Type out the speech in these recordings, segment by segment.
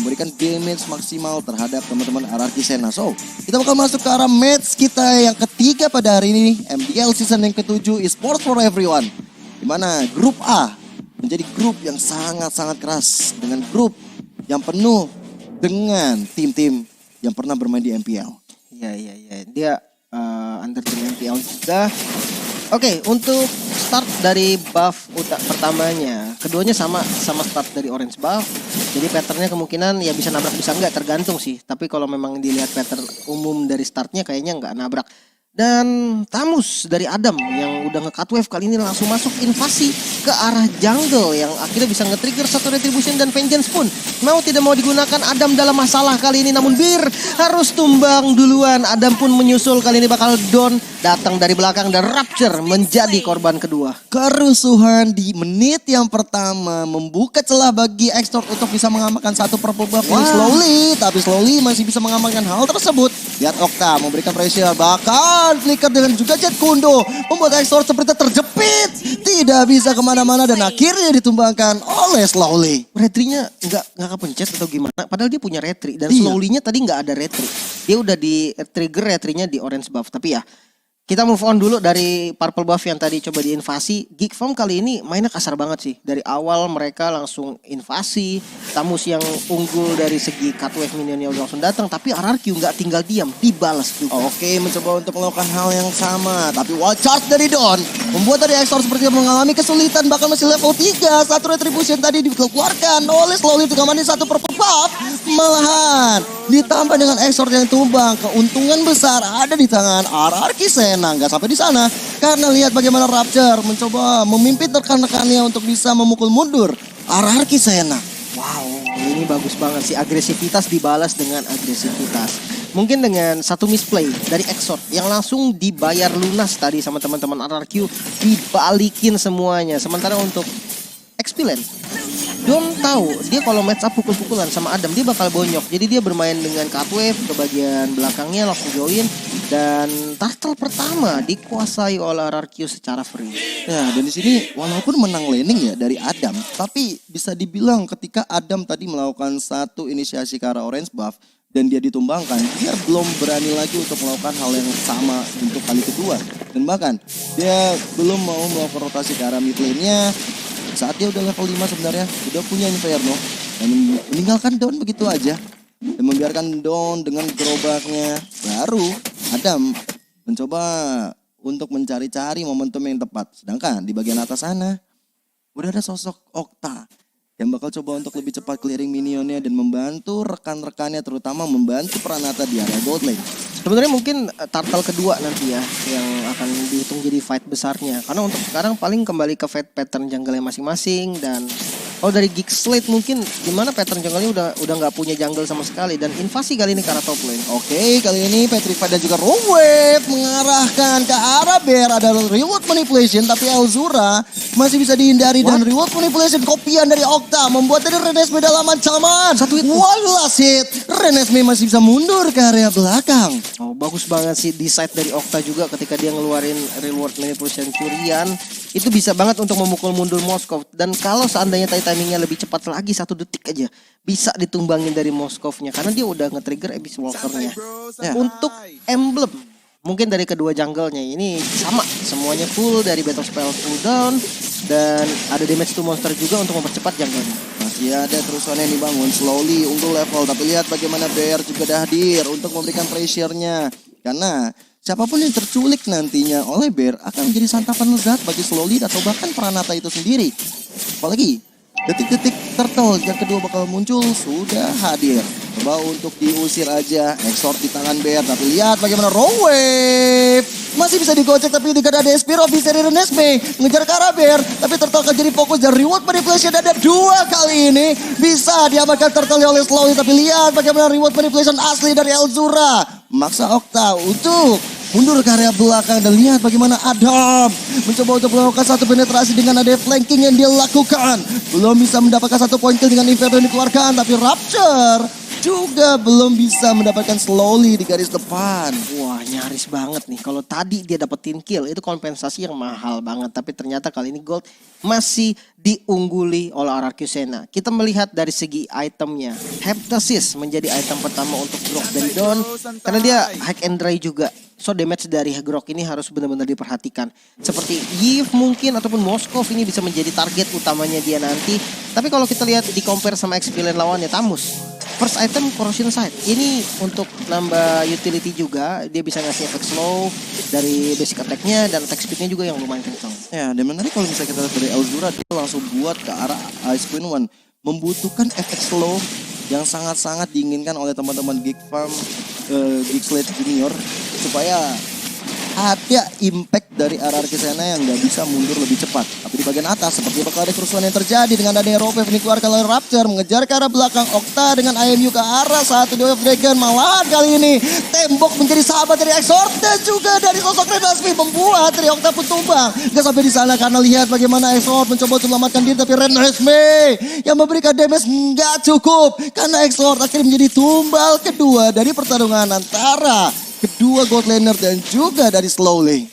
memberikan damage maksimal terhadap teman-teman RRQ Sena. So, kita bakal masuk ke arah match kita yang ketiga pada hari ini, MDL season yang ke-7 Esports for Everyone. Dimana grup A menjadi grup yang sangat-sangat keras dengan grup yang penuh dengan tim-tim yang pernah bermain di MPL. Iya. Dia under tim MPL juga. Oke, untuk start dari buff pertamanya, keduanya sama start dari orange buff. Jadi patternnya kemungkinan ya bisa nabrak bisa enggak, tergantung sih. Tapi kalau memang dilihat pattern umum dari startnya kayaknya enggak nabrak. Dan Tamus dari Adam yang udah nge-cut wave kali ini langsung masuk invasi ke arah jungle yang akhirnya bisa nge-trigger satu retribution dan vengeance pun. Mau tidak mau digunakan Adam dalam masalah kali ini, namun Bir harus tumbang duluan. Adam pun menyusul, kali ini bakal down datang dari belakang dan Rapture menjadi korban kedua. Kerusuhan di menit yang pertama membuka celah bagi Extort untuk bisa mengamankan satu purple buff yang slowly masih bisa mengamankan hal tersebut. Lihat Okta memberikan pressure, bahkan flicker dengan juga Jet Kundo membuat Extort seperti terjepit, tidak bisa kemana-mana dan akhirnya ditumbangkan oleh Slowly. Retrinya nggak kepencet atau gimana? Padahal dia punya retri dan Slowly-nya tadi nggak ada retri. Dia udah di trigger retrinya di orange buff. Tapi ya kita move on dulu dari purple buff yang tadi coba diinvasi. Geek Farm kali ini mainnya kasar banget sih. Dari awal mereka langsung invasi. Tamus yang unggul dari segi cut wave minionnya udah langsung datang. Tapi RRQ nggak tinggal diam, dibalas juga. Oke, mencoba untuk melakukan hal yang sama. Tapi wall charge dari Don membuat tadi Extort seperti mengalami kesulitan. Bahkan masih level 3. Satu retribution tadi dikeluarkan oleh Slowly untuk amanin satu purple buff. Malahan ditambah dengan Extort yang tumbang. Keuntungan besar ada di tangan RRQ Sena. Nggak sampai di sana karena lihat bagaimana Rapture mencoba memimpin rekan-rekannya untuk bisa memukul mundur RRQ Sena. Wow, ini bagus banget sih, agresivitas dibalas dengan agresivitas. Mungkin dengan satu misplay dari Exort yang langsung dibayar lunas tadi sama teman-teman RRQ, dibalikin semuanya. Sementara untuk Xpilen, Don tahu dia kalau match up pukul-pukulan sama Adam dia bakal bonyok. Jadi dia bermain dengan cut wave ke bagian belakangnya langsung join. Dan turtle pertama dikuasai oleh RRQ secara free. Ya, dan di sini walaupun menang laning ya dari Adam, tapi bisa dibilang ketika Adam tadi melakukan satu inisiasi ke arah orange buff dan dia ditumbangkan, dia belum berani lagi untuk melakukan hal yang sama untuk kali kedua. Dan bahkan dia belum mau melakukan rotasi ke arah mid lane-nya. Saat dia udah level 5 sebenarnya, udah punya Inferno dan meninggalkan Dawn begitu aja. Dan membiarkan Dawn dengan gerobaknya. Baru Adam mencoba untuk mencari-cari momentum yang tepat. Sedangkan di bagian atas sana udah ada sosok Okta yang bakal coba untuk lebih cepat clearing minionnya dan membantu rekan-rekannya, terutama membantu Pranata di area gold lane. Sebenarnya mungkin turtle kedua nanti ya yang akan dihitung jadi fight besarnya. Karena untuk sekarang paling kembali ke fight pattern jungle masing-masing. Dan kalau dari Geek Slate mungkin gimana pattern jungle-nya udah nggak punya jungle sama sekali. Dan invasi kali ini ke arah top lane. Oke, kali ini Petrified dan juga Rowave mengarahkan ke arah Bear. Ada reward manipulation, tapi Elzura masih bisa dihindari. Dan reward manipulation kopian dari Okta membuat dari Renesmee dalam ancaman. Satu hit. Wallace hit. Renesmee masih bisa mundur ke area belakang. Oh, bagus banget sih di side dari Okta juga ketika dia ngeluarin reward manipulation curian. Itu bisa banget untuk memukul mundur Moskov. Dan kalau seandainya timingnya lebih cepat lagi 1 detik aja, bisa ditumbangin dari Moskovnya karena dia udah nge-trigger Abyss Walker-nya. Ya. Untuk emblem mungkin dari kedua jungle-nya ini sama, semuanya full dari battle spell cooldown dan ada damage to monster juga untuk mempercepat jungle-nya. Masih ada kerusuhan yang dibangun, Slowly unggul level, tapi lihat bagaimana Bear juga dah hadir untuk memberikan pressure-nya. Karena siapapun yang terculik nantinya oleh Bear akan menjadi santapan lezat bagi Slowly atau bahkan Pranata itu sendiri. Apalagi detik-detik turtle yang kedua bakal muncul sudah hadir. Coba untuk diusir aja Exort di tangan Bear, tapi lihat bagaimana Rowave masih bisa digocek tapi tidak ada Espiro bisa dari Renesmee ngejar ke arah Bear, tapi turtle akan jadi fokus dan reward manipulation ada 2 kali ini bisa diamankan turtle oleh Slowly. Tapi lihat bagaimana reward manipulation asli dari Elzura memaksa Okta untuk mundur ke area belakang. Dan lihat bagaimana Adam mencoba untuk melakukan satu penetrasi dengan ada flanking yang dia lakukan. Belum bisa mendapatkan 1 poin kill dengan Inferno yang dikeluarkan, tapi Rapture juga belum bisa mendapatkan slowly di garis depan. Wah, nyaris banget nih. Kalau tadi dia dapetin kill, itu kompensasi yang mahal banget. Tapi ternyata kali ini Gold masih diungguli oleh RRQ Sena. Kita melihat dari segi itemnya. Heptasis menjadi item pertama untuk Grok dari Don. Karena dia hack and dry juga. So damage dari Grok ini harus benar-benar diperhatikan. Seperti Yves mungkin ataupun Moskov ini bisa menjadi target utamanya dia nanti. Tapi kalau kita lihat di compare sama XP lane lawannya Tamus. First item Corrosion Sight. Ini untuk nambah utility juga. Dia bisa ngasih efek slow dari basic attack-nya dan attack speed-nya juga yang lumayan kencang. Ya, dan menarik kalau misalnya kita lihat dari Elzura, dia langsung buat ke arah Ice Queen One. Membutuhkan efek slow yang sangat-sangat diinginkan oleh teman-teman Geek Farm, Geek Slate Junior. Supaya ada impact dari RRQ Sena yang nggak bisa mundur lebih cepat. Tapi di bagian atas seperti bakal ada kerusuhan yang terjadi dengan adanya Rope ini dikeluarkan oleh Rapture mengejar ke arah belakang Okta dengan IMU ke arah satu Wave Dragon. Malahan kali ini tembok menjadi sahabat dari Exort dan juga dari sosok Red Nasmi membuat dari Okta pun tumbang. Gak sampai di sana karena lihat bagaimana Exort mencoba untuk menyelamatkan diri tapi Red Nasmi yang memberikan damage nggak cukup karena Exort akhirnya menjadi tumbal kedua dari pertarungan antara kedua gold laner dan juga dari slowly.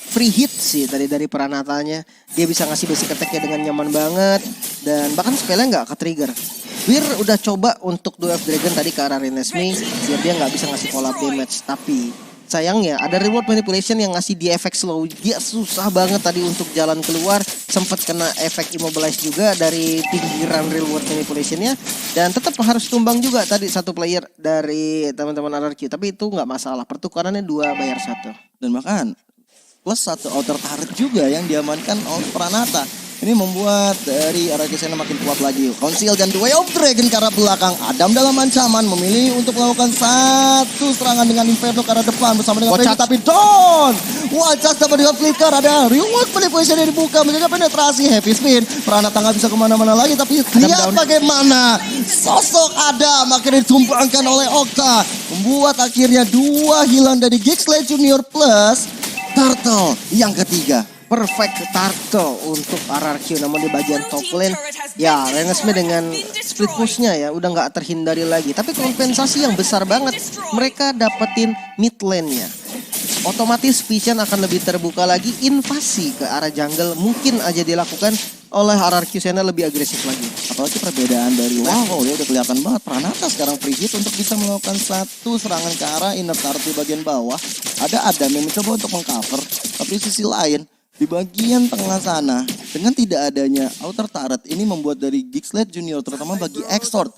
Free hit sih tadi dari Pranatanya. Dia bisa ngasih basic attack-nya dengan nyaman banget. Dan bahkan spellnya nggak ke-trigger. Wir udah coba untuk Duel of Dragon tadi ke arah Renesmee. Biar dia nggak bisa ngasih follow up damage. Tapi sayangnya ada reward manipulation yang ngasih dia efek slow. Dia susah banget tadi untuk jalan keluar. Sempat kena efek immobilize juga dari pinggiran reward manipulationnya. Dan tetap harus tumbang juga tadi satu player dari teman-teman RRQ. Tapi itu nggak masalah. Pertukarannya 2 bayar 1. Dan bahkan plus satu outer turret juga yang diamankan oleh Pranata. Ini membuat dari RRQ Sena makin kuat lagi. Conceal dan The Way of Dragon ke arah belakang. Adam dalam ancaman memilih untuk melakukan satu serangan dengan Inferno ke arah depan bersama dengan Freddy. Tapi Don Wajah dapat dengan flicker. Ada reward manipulation yang dibuka menjaga penetrasi. Heavy spin. Pranata nggak bisa kemana-mana lagi. Tapi lihat bagaimana sosok Adam akhirnya ditumbangkan oleh Okta. Membuat akhirnya 2 hilang dari Geek Slate Junior plus Turtle yang ketiga. Perfect turtle untuk RRQ, namun di bagian top lane ya Renesmee dengan split pushnya ya udah nggak terhindari lagi. Tapi kompensasi yang besar banget mereka dapetin mid lane-nya. Otomatis Vision akan lebih terbuka lagi, invasi ke arah jungle mungkin aja dilakukan oleh RRQ Sena lebih agresif lagi. Apalagi perbedaan dari level ya udah kelihatan banget. Pranata sekarang free hit untuk bisa melakukan satu serangan ke arah inner turret di bagian bawah. Ada Adam yang mencoba untuk mengcover, tapi di sisi lain di bagian tengah sana, dengan tidak adanya outer turret, ini membuat dari Geek Slate Junior, terutama bagi Exort,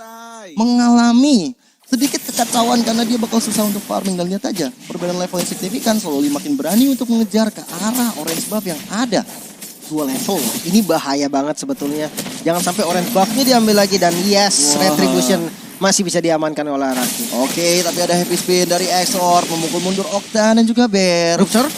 mengalami sedikit kekacauan karena dia bakal susah untuk farming. Dan lihat aja, perbedaan level yang signifikan, Slowly makin berani untuk mengejar ke arah orange buff yang ada. 2 level, ini bahaya banget sebetulnya. Jangan sampai orange buff-nya diambil lagi dan yes, Retribution masih bisa diamankan oleh RRQ. Oke, tapi ada heavy spin dari Exort, memukul mundur Okta dan juga Bear. Rupture?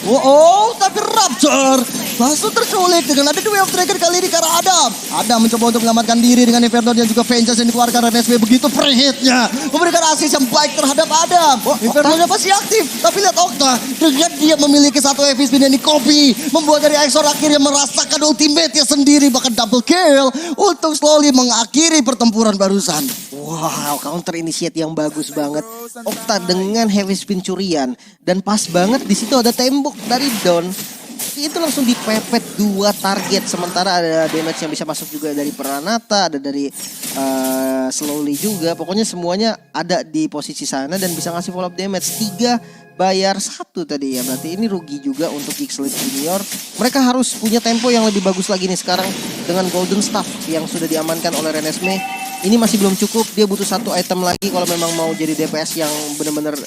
Tapi Rapture langsung terculik dengan ada Way of Dragon kali ini ke arah Adam. Adam mencoba untuk menyelamatkan diri dengan Inferno dan juga Vengeance yang dikeluarkan Renesmee. Begitu free hitnya memberikan assist yang baik terhadap Adam. Inferno-nya masih aktif, tapi lihat Okta dengan dia memiliki satu heavy spin yang di-copy, membuat dari Exort akhirnya merasakan ultimate-nya sendiri, bahkan double kill untuk slowly mengakhiri pertempuran barusan. Wow, counter initiate yang bagus banget. Okta dengan heavy spin curian dan pas banget di situ ada tembok dari Don. Itu langsung dipepet 2 target. Sementara ada damage yang bisa masuk juga dari Pranata, ada dari Slowly juga. Pokoknya semuanya ada di posisi sana dan bisa ngasih follow up damage. 3 bayar 1 tadi ya. Berarti ini rugi juga untuk Geek Slate Junior. Mereka harus punya tempo yang lebih bagus lagi nih sekarang dengan Golden Staff yang sudah diamankan oleh Renesmee. Ini masih belum cukup, dia butuh 1 item lagi kalau memang mau jadi DPS yang benar-benar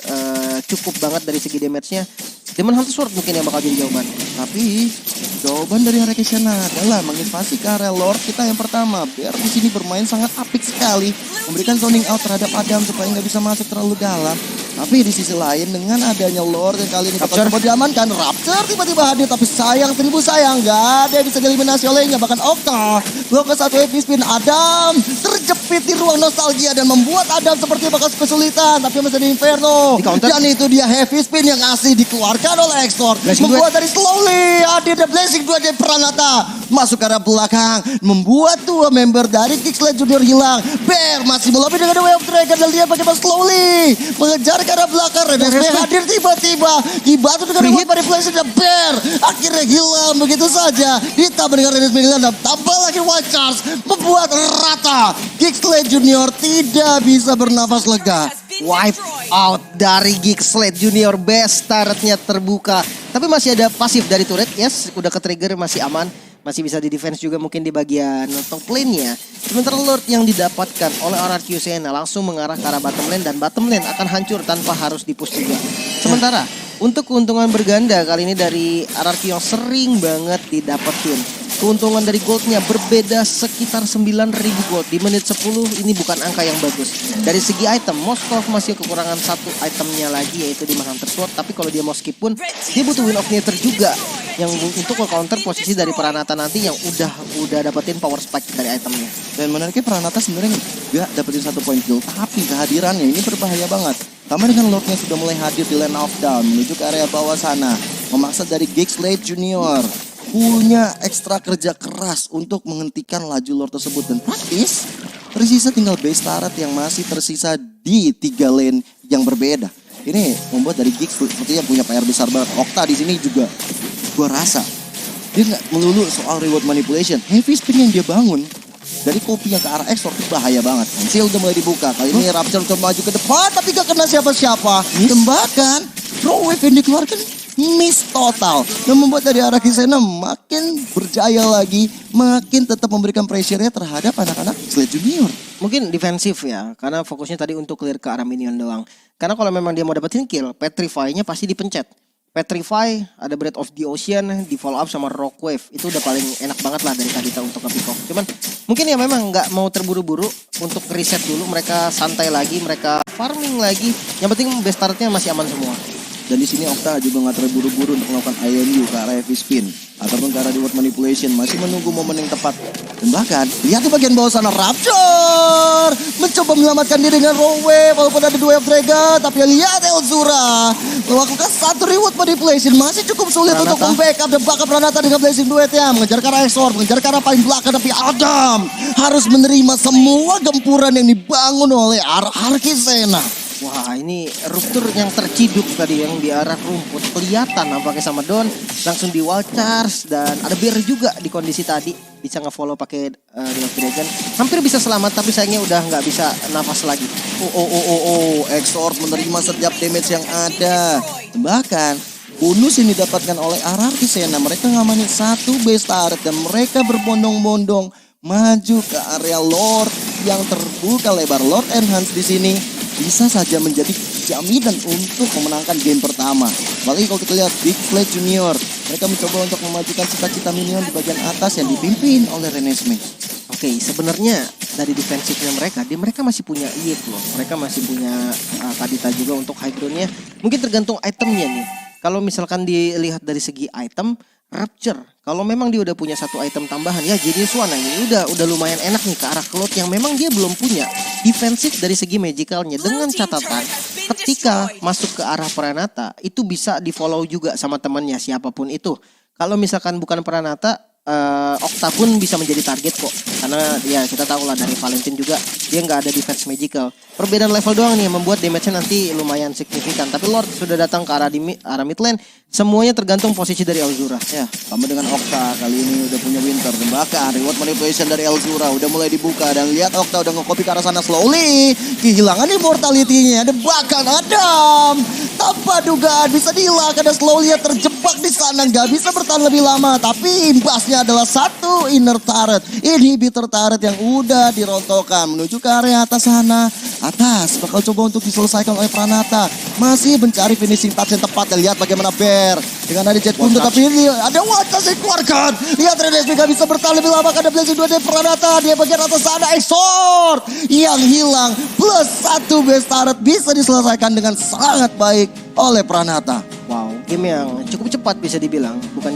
cukup banget dari segi damage-nya. Demon Hunter Sword mungkin yang bakal jadi jawaban. Tapi jawaban dari RRQ Sena adalah menginvasi ke area Lord kita yang pertama. Bear di sini bermain sangat apik sekali, memberikan zoning out terhadap Adam supaya nggak bisa masuk terlalu dalam. Tapi di sisi lain dengan adanya Lord yang kali ini bakal coba diamankan, Rapture tiba-tiba hadir, tapi sayang nggak ada yang bisa dieliminasi olehnya. Bahkan Okta belum ke 1 heavy spin. Adam terjepit di ruang nostalgia dan membuat Adam seperti bakal kesulitan. Tapi masih ada Inferno dan itu dia heavy spin yang asli dikeluarkan oleh Exort, membuat dari Slowly hadir dan blessing 2 dari Pranata masuk ke arah belakang. Membuat dua member dari Kixley Junior hilang. Bear masih melobi dengan Wave of Dragon. Dan lihat bagaimana slowly mengejar ke arah belakang. Renesmee hadir tiba-tiba. Dibantu dengan Reward Manipulation dan Bear. Akhirnya hilang begitu saja. Ditambah dengan Renesmee hilang dan tambah lagi Wild Charge. Membuat rata. Kixley Junior tidak bisa bernafas lega. Wipe out dari Kixley Junior. Best turretnya terbuka. Tapi masih ada pasif dari turret. Yes, udah ke trigger, masih aman. Masih bisa di defense juga mungkin di bagian top lane-nya. Sementara Lord yang didapatkan oleh RRQ Senna langsung mengarah ke arah bottom lane. Dan bottom lane akan hancur tanpa harus di-push juga. Sementara untuk keuntungan berganda kali ini dari RRQ yang sering banget didapetin. Keuntungan dari goldnya berbeda sekitar 9.000 gold. Di menit 10 ini bukan angka yang bagus. Dari segi item, Moskov masih kekurangan satu itemnya lagi yaitu di Hunter Sword. Tapi kalau dia mau skip pun, dia butuh Wind of Nature juga. Yang untuk counter posisi dari Pranata nanti yang udah dapetin power spike dari itemnya. Dan menariknya Pranata sebenarnya gak dapetin 1 point kill. Tapi kehadirannya ini berbahaya banget. Tambah dengan Lordnya sudah mulai hadir di lane of down. Menuju ke area bawah sana. Memaksa dari Kixley Junior. Punya ekstra kerja keras untuk menghentikan laju Lord tersebut. Dan praktis tersisa tinggal base turret yang masih tersisa di 3 lane yang berbeda. Ini membuat dari Giggs sepertinya punya PR besar banget. Okta di sini juga gua rasa dia nggak melulu soal reward manipulation. Heavy spin yang dia bangun dari kopi yang ke arah Exort itu bahaya banget. Seal udah mulai dibuka. Kali ini Rapture udah maju ke depan tapi gak kena siapa-siapa. Dan bahkan throw wave yang dikeluarkan miss total. Dan membuat dari arah Kisena makin berjaya lagi. Makin tetap memberikan pressure-nya terhadap anak-anak Kixley Junior. Mungkin defensif ya, karena fokusnya tadi untuk clear ke arah minion doang. Karena kalau memang dia mau dapetin kill, Petrify-nya pasti dipencet. Petrify, ada Breath of the Ocean, di follow up sama Rock Wave. Itu udah paling enak banget lah dari Kadita untuk nge-pick off. Cuman mungkin ya memang nggak mau terburu-buru untuk reset dulu. Mereka santai lagi, mereka farming lagi. Yang penting best turretnya masih aman semua. Dan di sini Okta juga nggak terburu-buru untuk melakukan IMU ke arah heavy spin ataupun ke arah reward manipulation, masih menunggu momen yang tepat. Dan bahkan lihat di bagian bawah sana Rapture mencoba menyelamatkan diri dengan raw wave walaupun ada 2 wave dragon, tapi lihat Elzura melakukan satu reward manipulation masih cukup sulit untuk membackup dan backup Pranata dengan blazing duetnya mengejar ke arah Exor, mengejar ke arah paling belakang, tapi Adam harus menerima semua gempuran yang dibangun oleh RRQ Senna. Wah, ini ruptur yang terciduk tadi yang di arah rumput kelihatan nampaknya sama Don, langsung di wall charge dan ada Bear juga di kondisi tadi bisa nge-follow pakai Dragon. Hampir bisa selamat tapi sayangnya udah nggak bisa nafas lagi. Exor menerima setiap damage yang ada. Bahkan bonus yang didapatkan oleh RRQ Senna, mereka ngamanin satu base turret dan mereka berbondong-bondong maju ke area Lord yang terbuka lebar. Lord Enhance di sini bisa saja menjadi jaminan untuk memenangkan game pertama. Apalagi kalau kita lihat Kixley Junior, mereka mencoba untuk memajukan cita-cita minion di bagian atas yang dipimpin oleh Renesmee. Oke, sebenarnya dari defensifnya mereka masih punya Yek loh. Mereka masih punya Kadita juga untuk high ground-nya. Mungkin tergantung itemnya nih. Kalau misalkan dilihat dari segi item, Rapture, kalau memang dia udah punya satu item tambahan, ya Genius One ini udah lumayan enak nih ke arah Cloud yang memang dia belum punya defensif dari segi magicalnya. Dengan catatan ketika masuk ke arah Pranata itu bisa di follow juga sama temannya siapapun itu. Kalau misalkan bukan Pranata, Okta pun bisa menjadi target kok. Karena ya kita tahu lah dari Valentine juga dia nggak ada defense magical. Perbedaan level doang nih yang membuat damage-nya nanti lumayan signifikan. Tapi Lord sudah datang ke arah mid lane. Semuanya tergantung posisi dari Elzura. Ya, sama dengan Okta kali ini udah punya Winter. Dan bahkan reward manipulation dari Elzura udah mulai dibuka. Dan lihat Okta udah nge-copy ke arah sana slowly. Kehilangan immortality-nya. Dan bahkan Adam tanpa dugaan bisa dihilangkan dan slowly terjebak di sana. Nggak bisa bertahan lebih lama. Tapi imbasnya adalah satu inner turret. Inhibitor turret yang udah dirontokkan menuju ke area atas sana. Atas bakal coba untuk diselesaikan oleh Pranata. Masih mencari finishing touch yang tepat. Dan lihat bagaimana Bear dengan ada jet punto, tapi ini ada Wattas yang dikeluarkan. Lihat Renesmee gak bisa bertahan lebih lama karena blazing 2 dari Pranata. Dia bagian atas sana Exort yang hilang plus satu base turret bisa diselesaikan dengan sangat baik oleh Pranata. Wow, game yang cukup cepat bisa dibilang. Bukan